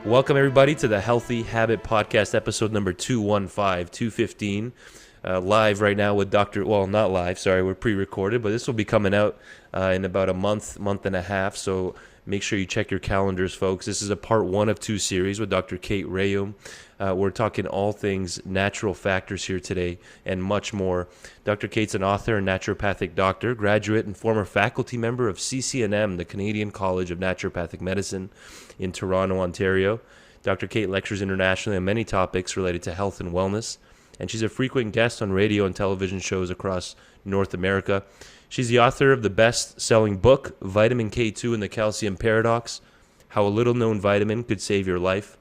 Welcome, everybody, to the Healthy Habit Podcast, episode number 215. Live right now with not live, sorry, we're pre-recorded, but this will be coming out in about a month and a half, so make sure you check your calendars, folks. This is a part one of two series with Dr. Kate Rhéaume. We're talking all things natural factors here today and much more. Dr. Kate's an author and naturopathic doctor, graduate and former faculty member of CCNM, the Canadian College of Naturopathic Medicine in Toronto, Ontario. Dr. Kate lectures internationally on many topics related to health and wellness, and she's a frequent guest on radio and television shows across North America. She's the author of the best-selling book, Vitamin K2 and the Calcium Paradox, How a Little-Known Vitamin Could Save Your Life.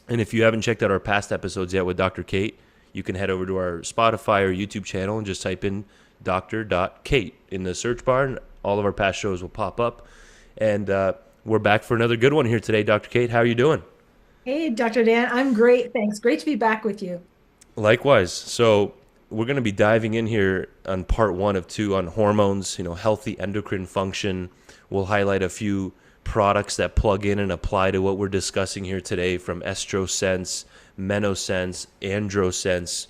And if you haven't checked out our past episodes yet with Dr. Kate, you can head over to our Spotify or YouTube channel and just type in Dr.Kate in the search bar, and all of our past shows will pop up. And we're back for another good one here today. Dr. Kate, how are you doing? Hey, Dr. Dan, I'm great. Thanks. Great to be back with you. Likewise. So we're going to be diving in here on part one of two on hormones, healthy endocrine function. We'll highlight a few products that plug in and apply to what we're discussing here today, from EstroSense, MenoSense, AndroSense,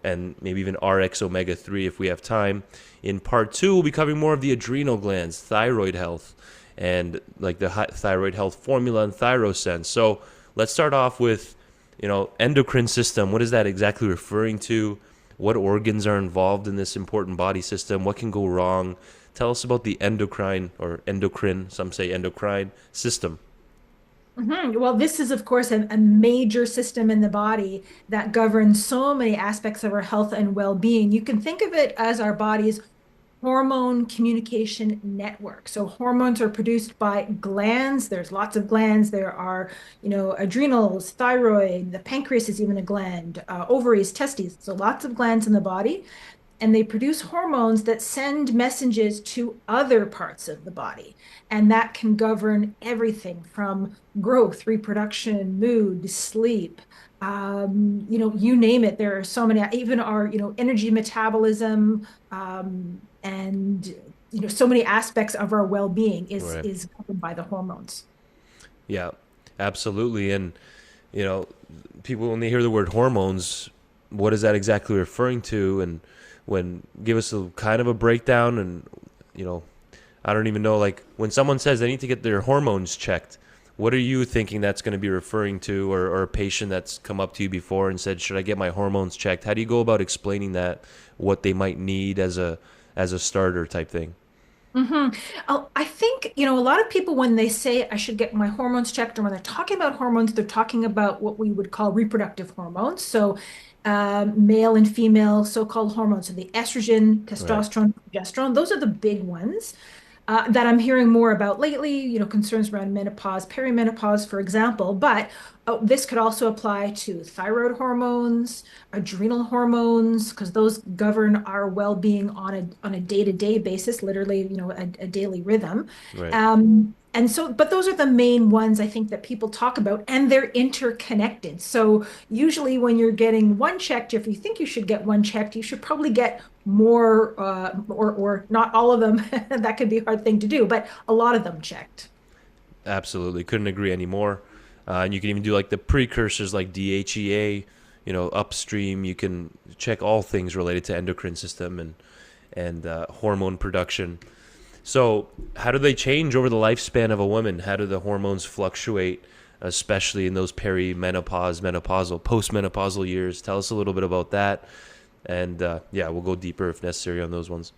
and maybe even RX omega-3 if we have time. In part two, we'll be covering more of the adrenal glands, thyroid health, and like the thyroid health formula and ThyroSense. So let's start off with, endocrine system. What is that exactly referring to? What organs are involved in this important body system? What can go wrong? Tell us about the endocrine, some say endocrine system. Well, this is, of course, a major system in the body that governs so many aspects of our health and well-being. You can think of it as our body's hormone communication network. So hormones are produced by glands. There's lots of glands. There are, adrenals, thyroid, the pancreas is even a gland, ovaries, testes. So lots of glands in the body. And they produce hormones that send messages to other parts of the body. And that can govern everything from growth, reproduction, mood, sleep, you name it. There are so many, even our, energy metabolism, and so many aspects of our well-being is Right. is governed by the hormones. Yeah, absolutely. And, you know, people, when they hear the word hormones, what is that exactly referring to? And give us a kind of a breakdown. And, I don't even know, like, when someone says they need to get their hormones checked, what are you thinking that's going to be referring to? Or a patient that's come up to you before and said, should I get my hormones checked? How do you go about explaining that, what they might need as a starter type thing? hmm Oh, I think, a lot of people, when they say I should get my hormones checked, or when they're talking about hormones, they're talking about what we would call reproductive hormones. So, male and female so-called hormones. So the estrogen, Right. testosterone, progesterone, those are the big ones. That I'm hearing more about lately, concerns around menopause, perimenopause, for example. But this could also apply to thyroid hormones, adrenal hormones, because those govern our well-being on a day-to-day basis, literally, a daily rhythm. Right. And so, but those are the main ones I think that people talk about, and they're interconnected. So usually when you're getting one checked, if you think you should get one checked, you should probably get more, or not all of them. That could be a hard thing to do, but a lot of them checked. Absolutely. Couldn't agree anymore. And you can even do like the precursors like DHEA, upstream. You can check all things related to endocrine system and hormone production. So, how do they change over the lifespan of a woman? How do the hormones fluctuate, especially in those perimenopause, menopausal, postmenopausal years? Tell us a little bit about that. And yeah, we'll go deeper if necessary on those ones.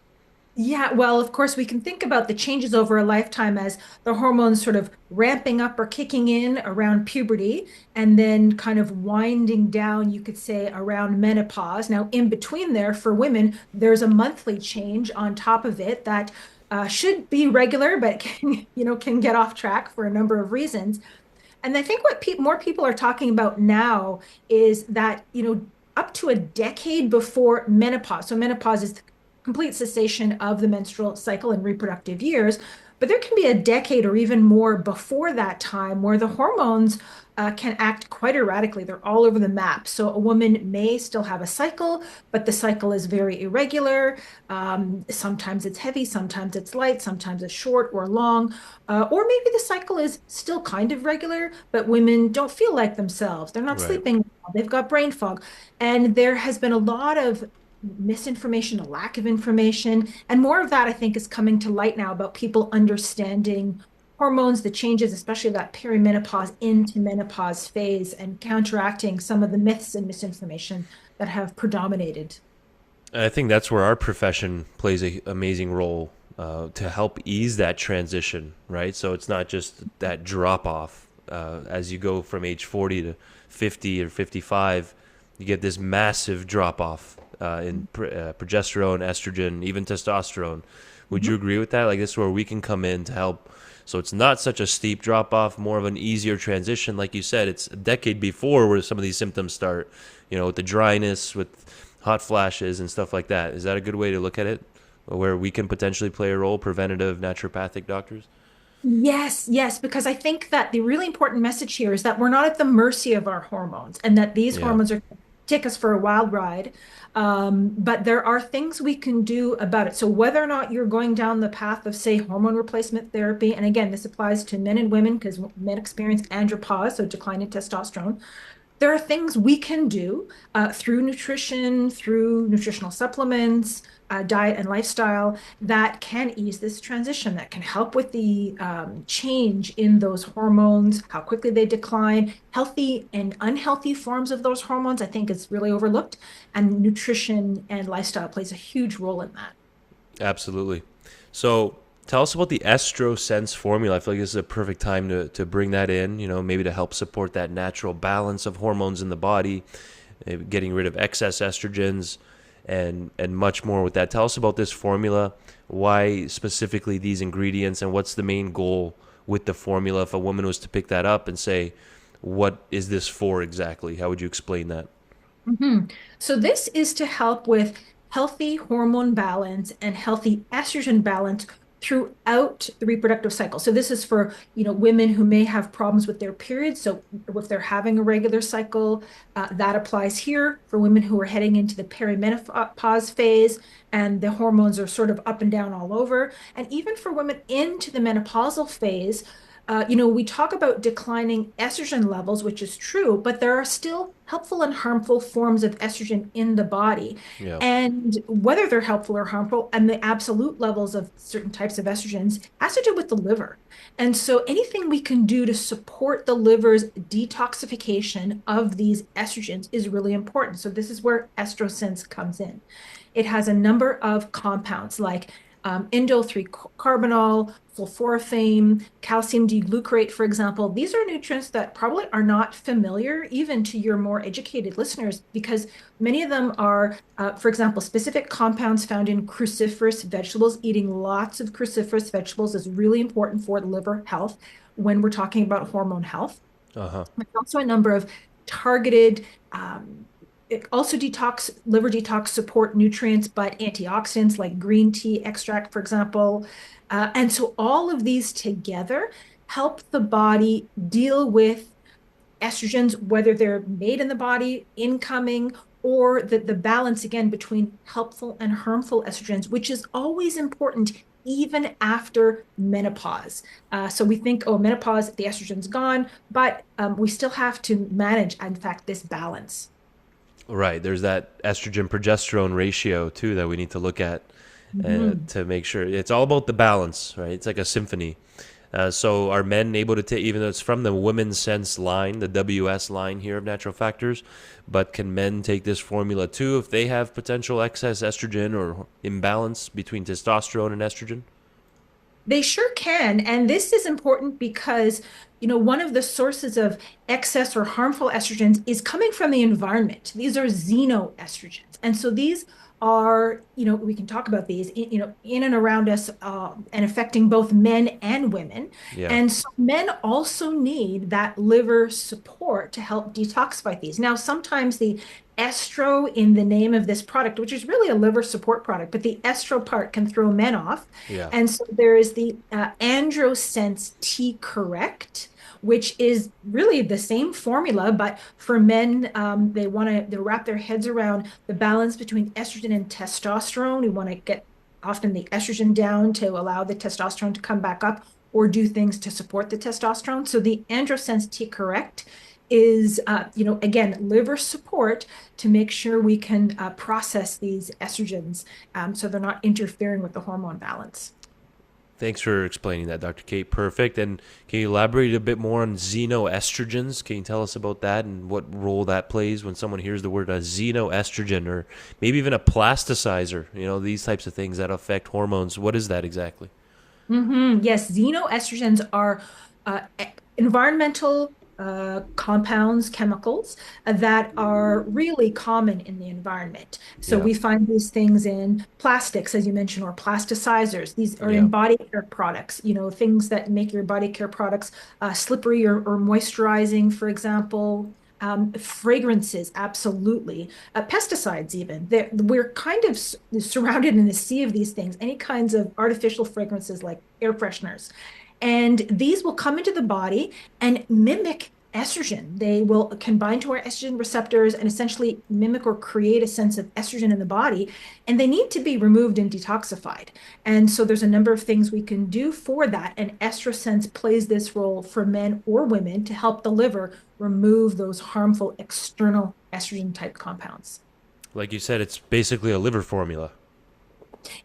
Yeah, well, of course, we can think about the changes over a lifetime as the hormones sort of ramping up or kicking in around puberty and then kind of winding down, you could say, around menopause. Now, in between there, for women, there's a monthly change on top of it that should be regular, but can get off track for a number of reasons. And I think what more people are talking about now is that, up to a decade before menopause. So menopause is the complete cessation of the menstrual cycle in reproductive years. But there can be a decade or even more before that time where the hormones can act quite erratically. They're all over the map. So a woman may still have a cycle, but the cycle is very irregular. Sometimes it's heavy, sometimes it's light, sometimes it's short or long. Or maybe the cycle is still kind of regular, but women don't feel like themselves. They're not Right. sleeping well. They've got brain fog. And there has been a lot of misinformation, a lack of information. And more of that, I think, is coming to light now about people understanding hormones, the changes, especially that perimenopause into menopause phase, and counteracting some of the myths and misinformation that have predominated. And I think that's where our profession plays a amazing role to help ease that transition, right? So it's not just that drop off as you go from age 40 to 50 or 55. You get this massive drop off in progesterone, estrogen, even testosterone. Would you Mhm. agree with that? Like this is where we can come in to help. So it's not such a steep drop off, more of an easier transition. Like you said, it's a decade before where some of these symptoms start, with the dryness, with hot flashes and stuff like that. Is that a good way to look at it? Where we can potentially play a role, preventative naturopathic doctors? Yes, yes, because I think that the really important message here is that we're not at the mercy of our hormones and that these Yeah. hormones are take us for a wild ride. But there are things we can do about it. So whether or not you're going down the path of, say, hormone replacement therapy, and again, this applies to men and women because men experience andropause, so decline in testosterone. There are things we can do through nutrition, through nutritional supplements, diet and lifestyle that can ease this transition, that can help with the change in those hormones, how quickly they decline, healthy and unhealthy forms of those hormones, I think is really overlooked. And nutrition and lifestyle plays a huge role in that. Absolutely. So tell us about the EstroSense formula. I feel like this is a perfect time to bring that in, maybe to help support that natural balance of hormones in the body, getting rid of excess estrogens and much more with that. Tell us about this formula, why specifically these ingredients, and what's the main goal with the formula. If a woman was to pick that up and say, what is this for exactly? How would you explain that? Mhm. So this is to help with healthy hormone balance and healthy estrogen balance throughout the reproductive cycle. So this is for, women who may have problems with their periods. So if they're having a regular cycle, that applies here for women who are heading into the perimenopause phase and the hormones are sort of up and down all over. And even for women into the menopausal phase, we talk about declining estrogen levels, which is true, but there are still helpful and harmful forms of estrogen in the body. Yeah. And whether they're helpful or harmful, and the absolute levels of certain types of estrogens has to do with the liver. And so anything we can do to support the liver's detoxification of these estrogens is really important. So this is where EstroSense comes in. It has a number of compounds like indole 3 carbinol, sulforaphane, calcium D-glucarate, for example. These are nutrients that probably are not familiar even to your more educated listeners because many of them are, for example, specific compounds found in cruciferous vegetables. Eating lots of cruciferous vegetables is really important for liver health when we're talking about hormone health. Uh huh. There's also a number of targeted it also liver detox support nutrients, but antioxidants like green tea extract, for example. And so all of these together help the body deal with estrogens, whether they're made in the body, incoming, or the balance again between helpful and harmful estrogens, which is always important even after menopause. So we think, oh, menopause, the estrogen's gone, but we still have to manage, in fact, this balance. Right. There's that estrogen progesterone ratio too that we need to look at Mhm. to make sure it's all about the balance, right? It's like a symphony. So are men able to take, even though it's from the Women's Sense line, the WS line here of Natural Factors, but can men take this formula too if they have potential excess estrogen or imbalance between testosterone and estrogen? They sure can. And this is important because, one of the sources of excess or harmful estrogens is coming from the environment. These are xenoestrogens. And so these are, we can talk about these, in and around us and affecting both men and women. Yeah. And so men also need that liver support to help detoxify these. Now, sometimes the estro in the name of this product, which is really a liver support product, but the estro part can throw men off. Yeah. And so there is the androsense T correct. which is really the same formula, but for men, they want to wrap their heads around the balance between estrogen and testosterone. We want to get often the estrogen down to allow the testosterone to come back up or do things to support the testosterone. So the EstroSense T Correct is, again, liver support to make sure we can process these estrogens so they're not interfering with the hormone balance. Thanks for explaining that, Dr. Kate. Perfect. And can you elaborate a bit more on xenoestrogens? Can you tell us about that and what role that plays when someone hears the word a xenoestrogen or maybe even a plasticizer? These types of things that affect hormones. What is that exactly? Yes, xenoestrogens are environmental compounds, chemicals that are really common in the environment. So Yeah. we find these things in plastics, as you mentioned, or plasticizers. These are Yeah. in body care products, things that make your body care products slippery or moisturizing, for example. Fragrances, absolutely. Pesticides, even. We're kind of surrounded in a sea of these things, any kinds of artificial fragrances like air fresheners. And these will come into the body and mimic estrogen. They will combine to our estrogen receptors and essentially mimic or create a sense of estrogen in the body. And they need to be removed and detoxified. And so there's a number of things we can do for that. And EstroSense plays this role for men or women to help the liver remove those harmful external estrogen type compounds. Like you said, it's basically a liver formula,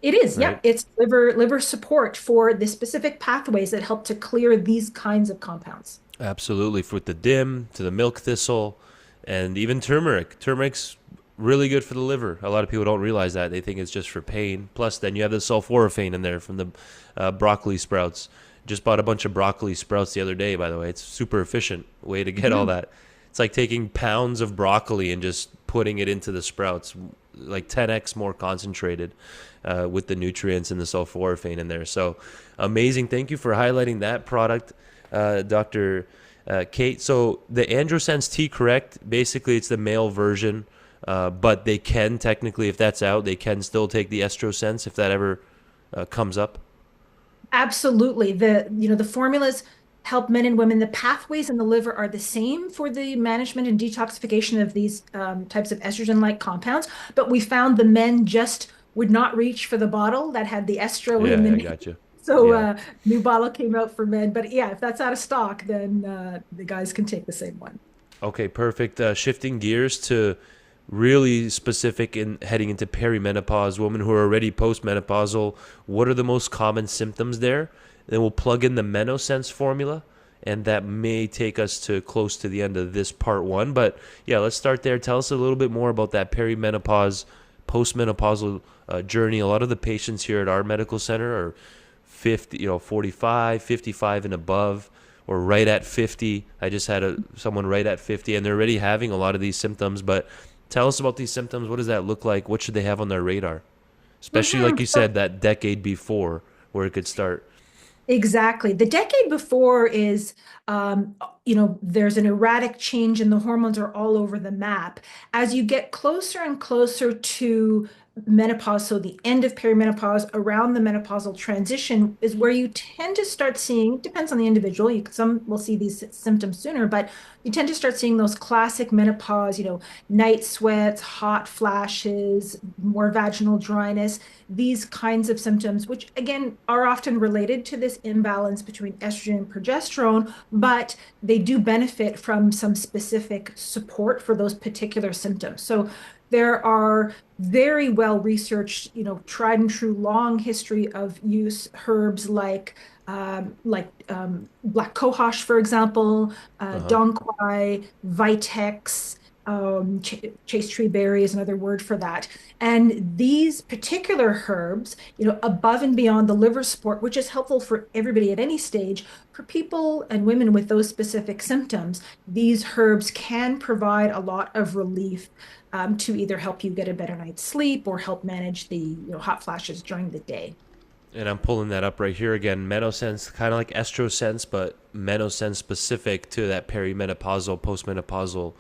It is, yeah. right? It's liver support for the specific pathways that help to clear these kinds of compounds. Absolutely. With the dim to the milk thistle and even turmeric. Turmeric's really good for the liver. A lot of people don't realize that. They think it's just for pain. Plus, then you have the sulforaphane in there from the broccoli sprouts. Just bought a bunch of broccoli sprouts the other day, by the way. It's super efficient way to get all Mhm. that. It's like taking pounds of broccoli and just putting it into the sprouts, like 10x more concentrated with the nutrients and the sulforaphane in there. So amazing. Thank you for highlighting that product, Dr. Kate. So the Androsense T Correct, basically it's the male version, but they can technically, if that's out, they can still take the EstroSense if that ever comes up. Absolutely. The formulas help men and women. The pathways in the liver are the same for the management and detoxification of these types of estrogen-like compounds, but we found the men just would not reach for the bottle that had the estro in Yeah, the I name. got you. So Yeah. new bottle came out for men. But yeah, if that's out of stock, then the guys can take the same one. Okay, perfect. Shifting gears to really specific in heading into perimenopause, women who are already postmenopausal, what are the most common symptoms there? Then we'll plug in the MenoSense formula, and that may take us to close to the end of this part one. But yeah, let's start there. Tell us a little bit more about that perimenopause, postmenopausal journey. A lot of the patients here at our medical center are 50, 45, 55 and above, or right at 50. I just had someone right at 50, and they're already having a lot of these symptoms. But tell us about these symptoms. What does that look like? What should they have on their radar? Especially, like you So said, that decade before where it could start. exactly. The decade before is, there's an erratic change and the hormones are all over the map. As you get closer and closer to menopause, so the end of perimenopause, around the menopausal transition is where you tend to start seeing, depends on the individual, some will see these symptoms sooner, but you tend to start seeing those classic menopause, night sweats, hot flashes, more vaginal dryness, these kinds of symptoms, which again are often related to this imbalance between estrogen and progesterone, but they do benefit from some specific support for those particular symptoms. So there are very well researched, tried and true long history of use herbs black cohosh, for example, Uh-huh. dong quai, vitex, chase tree berry is another word for that. And these particular herbs, above and beyond the liver support, which is helpful for everybody at any stage, for people and women with those specific symptoms, these herbs can provide a lot of relief to either help you get a better night's sleep or help manage the hot flashes during the day. And I'm pulling that up right here again. MenoSense, kind of like EstroSense, but MenoSense specific to that perimenopausal, postmenopausal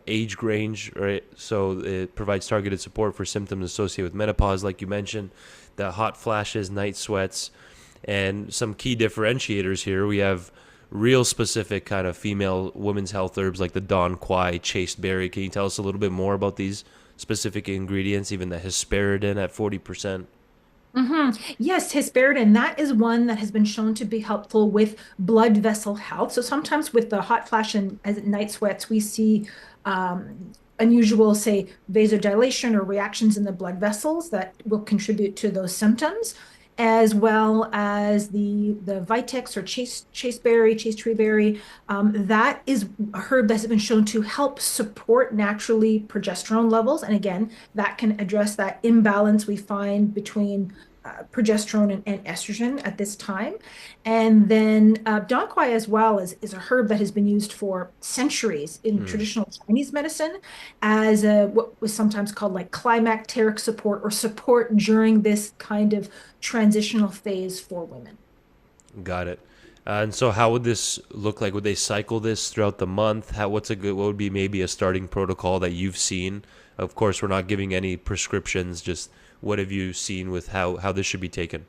age range, right? So it provides targeted support for symptoms associated with menopause, like you mentioned, the hot flashes, night sweats, and some key differentiators here. We have real specific kind of female women's health herbs like the Don Quai, chasteberry. Can you tell us a little bit more about these specific ingredients, even the hesperidin at 40%? Yes, hesperidin, that is one that has been shown to be helpful with blood vessel health. So sometimes with the hot flash and as night sweats, we see unusual, say, vasodilation or reactions in the blood vessels that will contribute to those symptoms, as well as the vitex or chasteberry, chasetreeberry. That is a herb that has been shown to help support naturally progesterone levels. And again, that can address that imbalance we find between progesterone and estrogen at this time. And then donquai as well is a herb that has been used for centuries in traditional Chinese medicine as what was sometimes called like climacteric support or support during this kind of transitional phase for women. Got it. And so how would this look like? Would they cycle this throughout the month? What would be maybe a starting protocol that you've seen? Of course, we're not giving any prescriptions, just what have you seen with how this should be taken?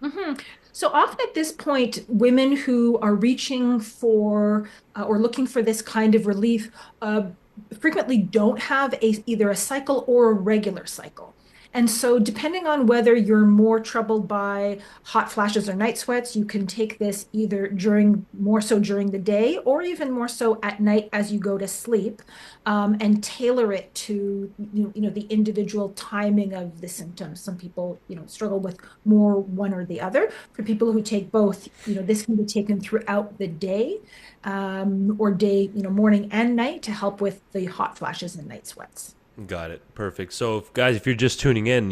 Mhm. So often at this point, women who are reaching for or looking for this kind of relief frequently don't have either a cycle or a regular cycle. And so, depending on whether you're more troubled by hot flashes or night sweats, you can take this either more so during the day or even more so at night as you go to sleep, and tailor it to the individual timing of the symptoms. Some people struggle with more one or the other. For people who take both, this can be taken throughout the day, or day, morning and night to help with the hot flashes and night sweats. Got it. Perfect. So, guys, if you're just tuning in,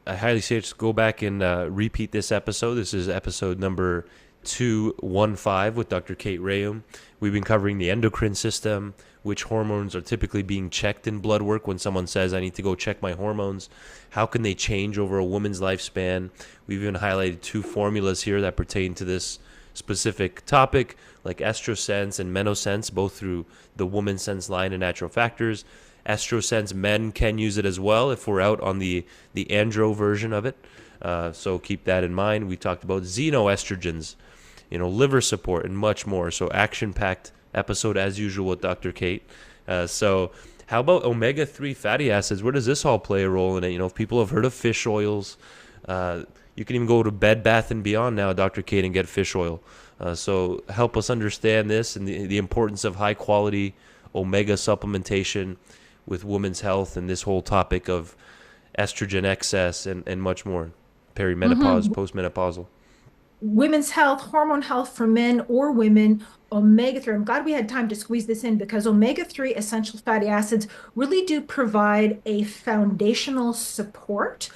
I highly suggest go back and repeat this episode. This is episode number 215 with Dr. Kate Rhéaume. We've been covering the endocrine system, which hormones are typically being checked in blood work when someone says, I need to go check my hormones. How can they change over a woman's lifespan? We've even highlighted 2 formulas here that pertain to this specific topic, like EstroSense and MenoSense, both through the Woman's Sense line and Natural Factors. EstroSense, men can use it as well if we're out on the andro version of it. So keep that in mind. We talked about xenoestrogens, liver support, and much more. So action-packed episode as usual with Dr. Kate. So how about omega-3 fatty acids? Where does this all play a role in it? If people have heard of fish oils, you can even go to Bed Bath & Beyond now, Dr. Kate, and get fish oil. So help us understand this and the importance of high-quality omega supplementation with women's health and this whole topic of estrogen excess and much more. Perimenopause, postmenopausal. Women's health, hormone health for men or women, omega-3. I'm glad we had time to squeeze this in because omega-3 essential fatty acids really do provide a foundational support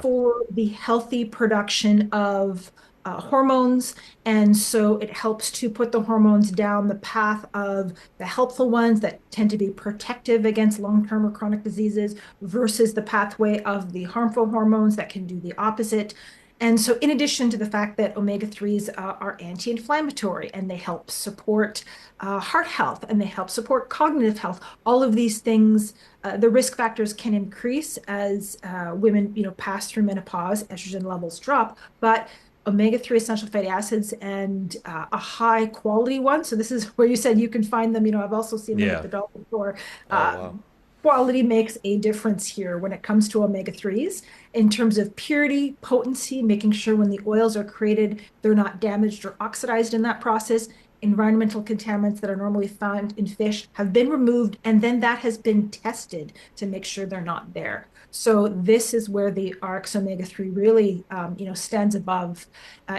for the healthy production of hormones. And so it helps to put the hormones down the path of the helpful ones that tend to be protective against long-term or chronic diseases versus the pathway of the harmful hormones that can do the opposite. And so in addition to the fact that omega-3s are anti-inflammatory and they help support heart health and they help support cognitive health, all of these things, the risk factors can increase as women pass through menopause, estrogen levels drop, but omega-3 essential fatty acids and a high quality one. So this is where you said you can find them. I've also seen them at the dollar store. Wow. Quality makes a difference here when it comes to omega-3s in terms of purity, potency, making sure when the oils are created, they're not damaged or oxidized in that process. Environmental contaminants that are normally found in fish have been removed, and then that has been tested to make sure they're not there. So this is where the RX omega-3 really, stands above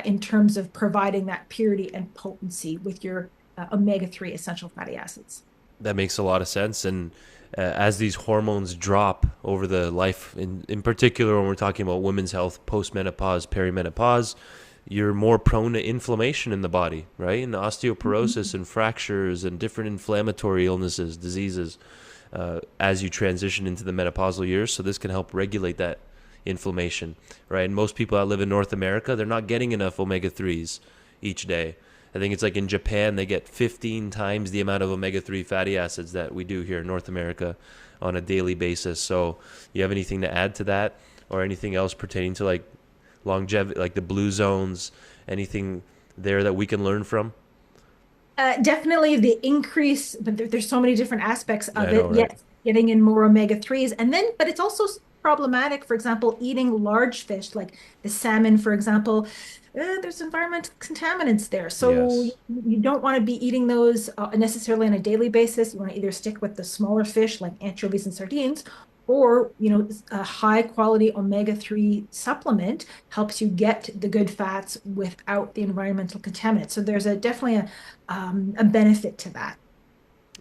in terms of providing that purity and potency with your omega-3 essential fatty acids. That makes a lot of sense. And as these hormones drop over the life, in particular when we're talking about women's health, postmenopause, perimenopause, you're more prone to inflammation in the body, right? And osteoporosis and fractures and different inflammatory illnesses, diseases, as you transition into the menopausal years. So this can help regulate that inflammation, right? And most people that live in North America, they're not getting enough omega-3s each day. I think it's like in Japan, they get 15 times the amount of omega-3 fatty acids that we do here in North America on a daily basis. So you have anything to add to that or anything else pertaining to like longevity, like the blue zones, anything there that we can learn from? Definitely the increase, but there's so many different aspects of I know, it. right? Yes, getting in more omega-3s. And then, but it's also problematic, for example, eating large fish, like the salmon, for example. There's environmental contaminants there. So Yes. you don't want to be eating those necessarily on a daily basis. You want to either stick with the smaller fish like anchovies and sardines, or, a high quality omega-3 supplement helps you get the good fats without the environmental contaminants. So there's definitely a benefit to that.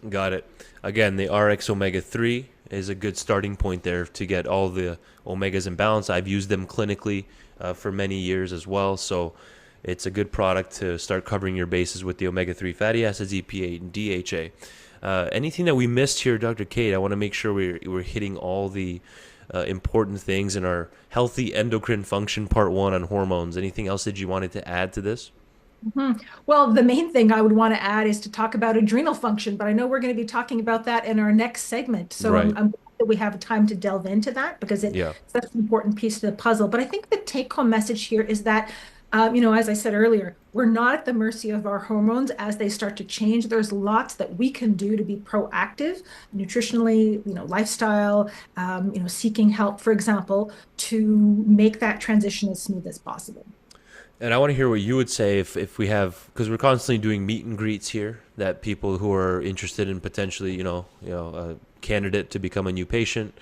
Got it. Again, the RX Omega 3 is a good starting point there to get all the omegas in balance. I've used them clinically for many years as well. So it's a good product to start covering your bases with the omega 3 fatty acids, EPA, and DHA. Anything that we missed here, Dr. Kate? I want to make sure we're hitting all the important things in our healthy endocrine function part one on hormones. Anything else that you wanted to add to this? Mhm. Well, the main thing I would want to add is to talk about adrenal function, but I know we're going to be talking about that in our next segment. So Right. I'm glad that we have time to delve into that because it's Yeah. such an important piece of the puzzle. But I think the take-home message here is that, as I said earlier, we're not at the mercy of our hormones as they start to change. There's lots that we can do to be proactive, nutritionally, lifestyle, seeking help, for example, to make that transition as smooth as possible. And I want to hear what you would say if we have, because we're constantly doing meet and greets here, that people who are interested in potentially, a candidate to become a new patient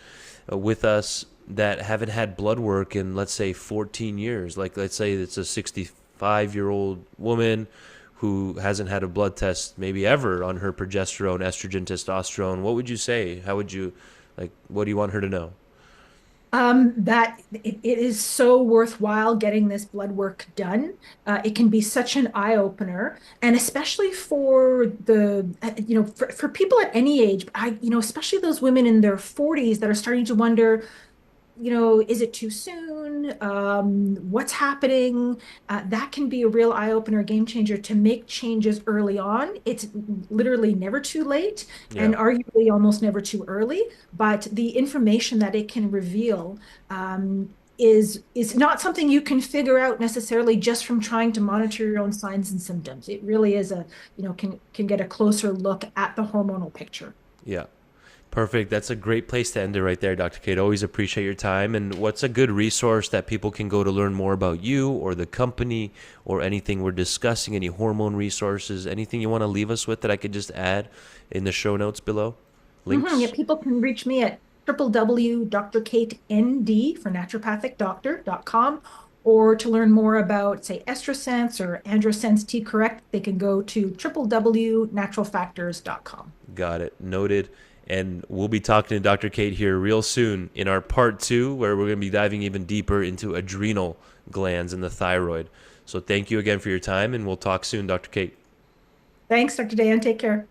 with us that haven't had blood work in, let's say, 14 years. Like, let's say it's a 65-year-old woman who hasn't had a blood test maybe ever on her progesterone, estrogen, testosterone. What would you say? How would you, like, what do you want her to know? That it is so worthwhile getting this blood work done. It can be such an eye opener, and especially for for people at any age. Especially those women in their 40s that are starting to wonder, is it too soon? What's happening? That can be a real eye opener, game changer to make changes early on. It's literally never too late and Yeah. arguably almost never too early. But the information that it can reveal is not something you can figure out necessarily just from trying to monitor your own signs and symptoms. It really is can get a closer look at the hormonal picture. Yeah. Perfect. That's a great place to end it right there, Dr. Kate. Always appreciate your time. And what's a good resource that people can go to learn more about you or the company or anything we're discussing, any hormone resources, anything you want to leave us with that I could just add in the show notes below? Yeah, Links? people can reach me at www.drkateND for naturopathicdoctor.com, or to learn more about, say, EstroSense or AndroSense T Correct, they can go to www.naturalfactors.com. Got it. Noted. And we'll be talking to Dr. Kate here real soon in our part two, where we're going to be diving even deeper into adrenal glands and the thyroid. So thank you again for your time, and we'll talk soon, Dr. Kate. Thanks, Dr. Dan. Take care.